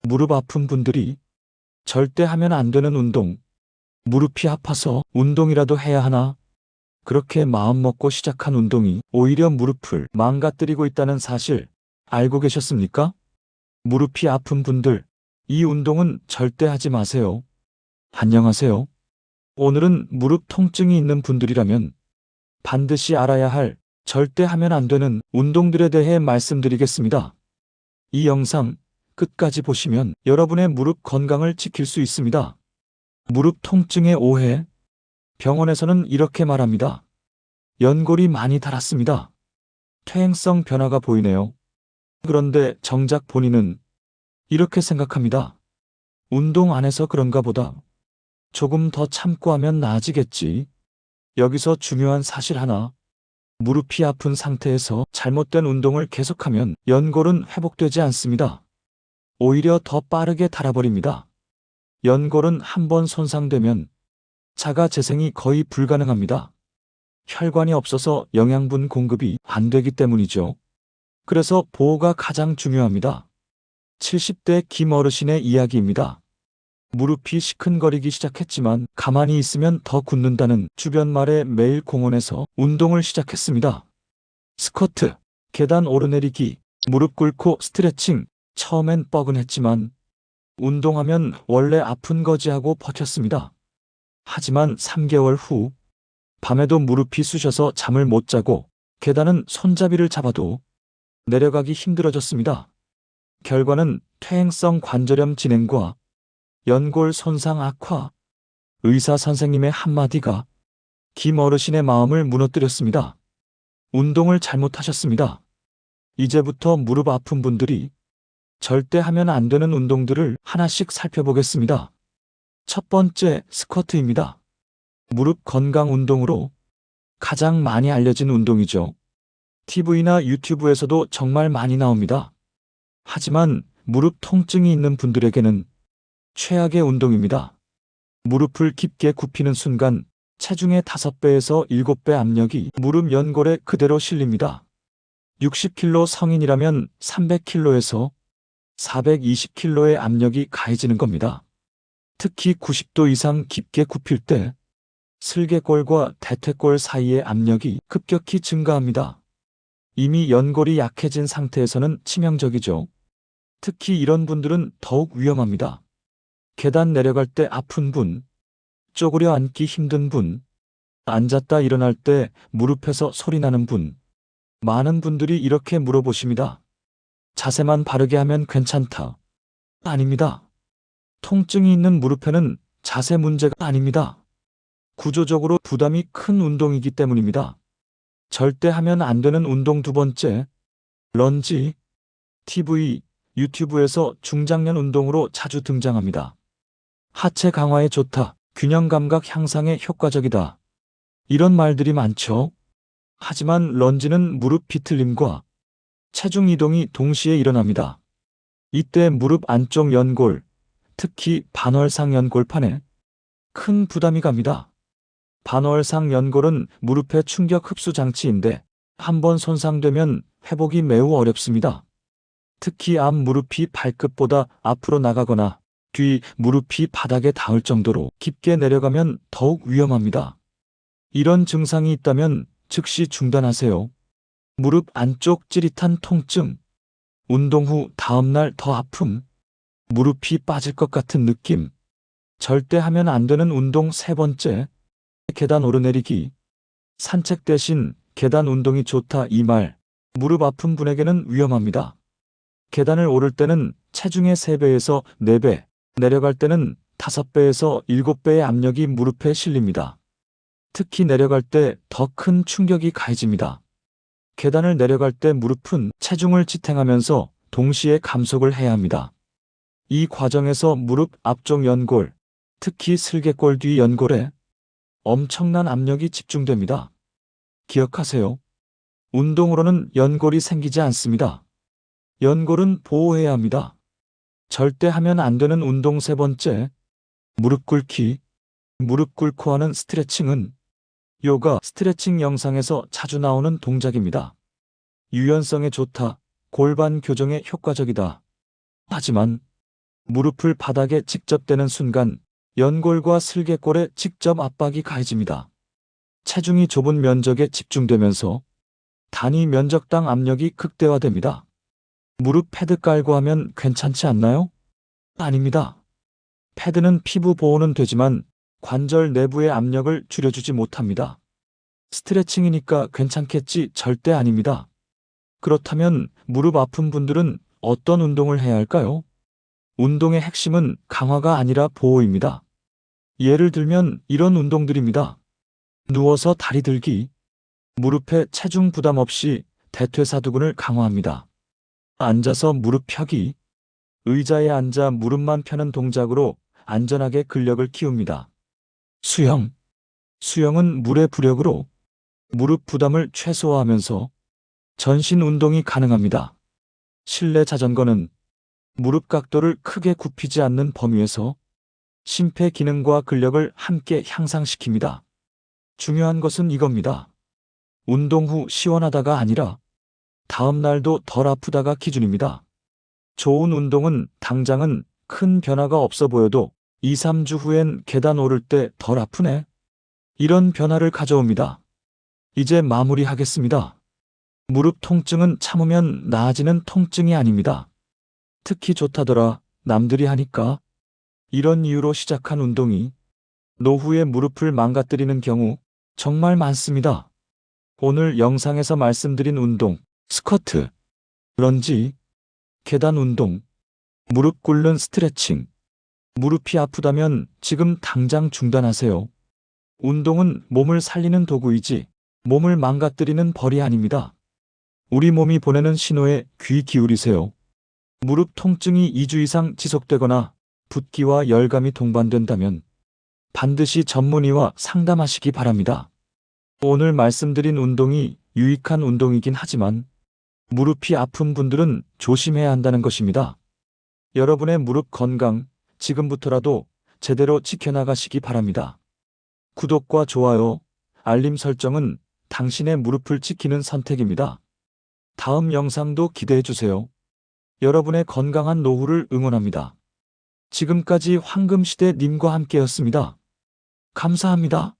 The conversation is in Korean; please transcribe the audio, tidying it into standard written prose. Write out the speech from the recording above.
무릎 아픈 분들이 절대 하면 안 되는 운동, 무릎이 아파서 운동이라도 해야 하나? 그렇게 마음먹고 시작한 운동이 오히려 무릎을 망가뜨리고 있다는 사실 알고 계셨습니까? 무릎이 아픈 분들, 이 운동은 절대 하지 마세요. 안녕하세요. 오늘은 무릎 통증이 있는 분들이라면 반드시 알아야 할, 절대 하면 안 되는 운동들에 대해 말씀드리겠습니다. 이 영상 끝까지 보시면 여러분의 무릎 건강을 지킬 수 있습니다. 무릎 통증의 오해. 병원에서는 이렇게 말합니다. 연골이 많이 닳았습니다. 퇴행성 변화가 보이네요. 그런데 정작 본인은 이렇게 생각합니다. 운동 안 해서 그런가 보다. 조금 더 참고 하면 나아지겠지. 여기서 중요한 사실 하나. 무릎이 아픈 상태에서 잘못된 운동을 계속하면 연골은 회복되지 않습니다. 오히려 더 빠르게 닳아버립니다. 연골은 한번 손상되면 자가 재생이 거의 불가능합니다. 혈관이 없어서 영양분 공급이 안 되기 때문이죠. 그래서 보호가 가장 중요합니다. 70대 김 어르신의 이야기입니다. 무릎이 시큰거리기 시작했지만 가만히 있으면 더 굳는다는 주변 말에 매일 공원에서 운동을 시작했습니다. 스쿼트, 계단 오르내리기, 무릎 꿇고 스트레칭. 처음엔 뻐근했지만 운동하면 원래 아픈 거지 하고 버텼습니다. 하지만 3개월 후 밤에도 무릎이 쑤셔서 잠을 못 자고 계단은 손잡이를 잡아도 내려가기 힘들어졌습니다. 결과는 퇴행성 관절염 진행과 연골 손상 악화. 의사 선생님의 한마디가 김 어르신의 마음을 무너뜨렸습니다. 운동을 잘못하셨습니다. 이제부터 무릎 아픈 분들이 절대 하면 안 되는 운동들을 하나씩 살펴보겠습니다. 첫 번째, 스쿼트입니다. 무릎 건강 운동으로 가장 많이 알려진 운동이죠. TV나 유튜브에서도 정말 많이 나옵니다. 하지만 무릎 통증이 있는 분들에게는 최악의 운동입니다. 무릎을 깊게 굽히는 순간 체중의 5배에서 7배 압력이 무릎 연골에 그대로 실립니다. 60kg 성인이라면 300kg에서 420kg의 압력이 가해지는 겁니다. 특히 90도 이상 깊게 굽힐 때 슬개골과 대퇴골 사이의 압력이 급격히 증가합니다. 이미 연골이 약해진 상태에서는 치명적이죠. 특히 이런 분들은 더욱 위험합니다. 계단 내려갈 때 아픈 분, 쪼그려 앉기 힘든 분, 앉았다 일어날 때 무릎에서 소리 나는 분. 많은 분들이 이렇게 물어보십니다. 자세만 바르게 하면 괜찮다. 아닙니다. 통증이 있는 무릎에는 자세 문제가 아닙니다. 구조적으로 부담이 큰 운동이기 때문입니다. 절대 하면 안 되는 운동 두 번째, 런지. TV, 유튜브에서 중장년 운동으로 자주 등장합니다. 하체 강화에 좋다, 균형 감각 향상에 효과적이다. 이런 말들이 많죠. 하지만 런지는 무릎 비틀림과 체중 이동이 동시에 일어납니다. 이때 무릎 안쪽 연골, 특히 반월상 연골판에 큰 부담이 갑니다. 반월상 연골은 무릎의 충격 흡수 장치인데 한번 손상되면 회복이 매우 어렵습니다. 특히 앞 무릎이 발끝보다 앞으로 나가거나 뒤 무릎이 바닥에 닿을 정도로 깊게 내려가면 더욱 위험합니다. 이런 증상이 있다면 즉시 중단하세요. 무릎 안쪽 찌릿한 통증, 운동 후 다음날 더 아픔, 무릎이 빠질 것 같은 느낌. 절대 하면 안 되는 운동 세 번째, 계단 오르내리기. 산책 대신 계단 운동이 좋다 이 말, 무릎 아픈 분에게는 위험합니다. 계단을 오를 때는 체중의 3배에서 4배, 내려갈 때는 5배에서 7배의 압력이 무릎에 실립니다. 특히 내려갈 때 더 큰 충격이 가해집니다. 계단을 내려갈 때 무릎은 체중을 지탱하면서 동시에 감속을 해야 합니다. 이 과정에서 무릎 앞쪽 연골, 특히 슬개골 뒤 연골에 엄청난 압력이 집중됩니다. 기억하세요. 운동으로는 연골이 생기지 않습니다. 연골은 보호해야 합니다. 절대 하면 안 되는 운동 세 번째, 무릎 꿇기. 무릎 꿇고 하는 스트레칭은 요가 스트레칭 영상에서 자주 나오는 동작입니다. 유연성에 좋다, 골반 교정에 효과적이다. 하지만 무릎을 바닥에 직접 대는 순간 연골과 슬개골에 직접 압박이 가해집니다. 체중이 좁은 면적에 집중되면서 단위 면적당 압력이 극대화됩니다. 무릎 패드 깔고 하면 괜찮지 않나요? 아닙니다. 패드는 피부 보호는 되지만 관절 내부의 압력을 줄여주지 못합니다. 스트레칭이니까 괜찮겠지 절대 아닙니다. 그렇다면 무릎 아픈 분들은 어떤 운동을 해야 할까요? 운동의 핵심은 강화가 아니라 보호입니다. 예를 들면 이런 운동들입니다. 누워서 다리 들기. 무릎에 체중 부담 없이 대퇴사두근을 강화합니다. 앉아서 무릎 펴기. 의자에 앉아 무릎만 펴는 동작으로 안전하게 근력을 키웁니다. 수영. 수영은 물의 부력으로 무릎 부담을 최소화하면서 전신 운동이 가능합니다. 실내 자전거는 무릎 각도를 크게 굽히지 않는 범위에서 심폐 기능과 근력을 함께 향상시킵니다. 중요한 것은 이겁니다. 운동 후 시원하다가 아니라 다음 날도 덜 아프다가 기준입니다. 좋은 운동은 당장은 큰 변화가 없어 보여도 2, 3주 후엔 계단 오를 때 덜 아프네. 이런 변화를 가져옵니다. 이제 마무리하겠습니다. 무릎 통증은 참으면 나아지는 통증이 아닙니다. 특히 좋다더라, 남들이 하니까. 이런 이유로 시작한 운동이 노후에 무릎을 망가뜨리는 경우 정말 많습니다. 오늘 영상에서 말씀드린 운동, 스쿼트, 런지, 계단 운동, 무릎 꿇는 스트레칭. 무릎이 아프다면 지금 당장 중단하세요. 운동은 몸을 살리는 도구이지 몸을 망가뜨리는 벌이 아닙니다. 우리 몸이 보내는 신호에 귀 기울이세요. 무릎 통증이 2주 이상 지속되거나 붓기와 열감이 동반된다면 반드시 전문의와 상담하시기 바랍니다. 오늘 말씀드린 운동이 유익한 운동이긴 하지만 무릎이 아픈 분들은 조심해야 한다는 것입니다. 여러분의 무릎 건강 지금부터라도 제대로 지켜나가시기 바랍니다. 구독과 좋아요, 알림 설정은 당신의 무릎을 지키는 선택입니다. 다음 영상도 기대해 주세요. 여러분의 건강한 노후를 응원합니다. 지금까지 황금시대 님과 함께였습니다. 감사합니다.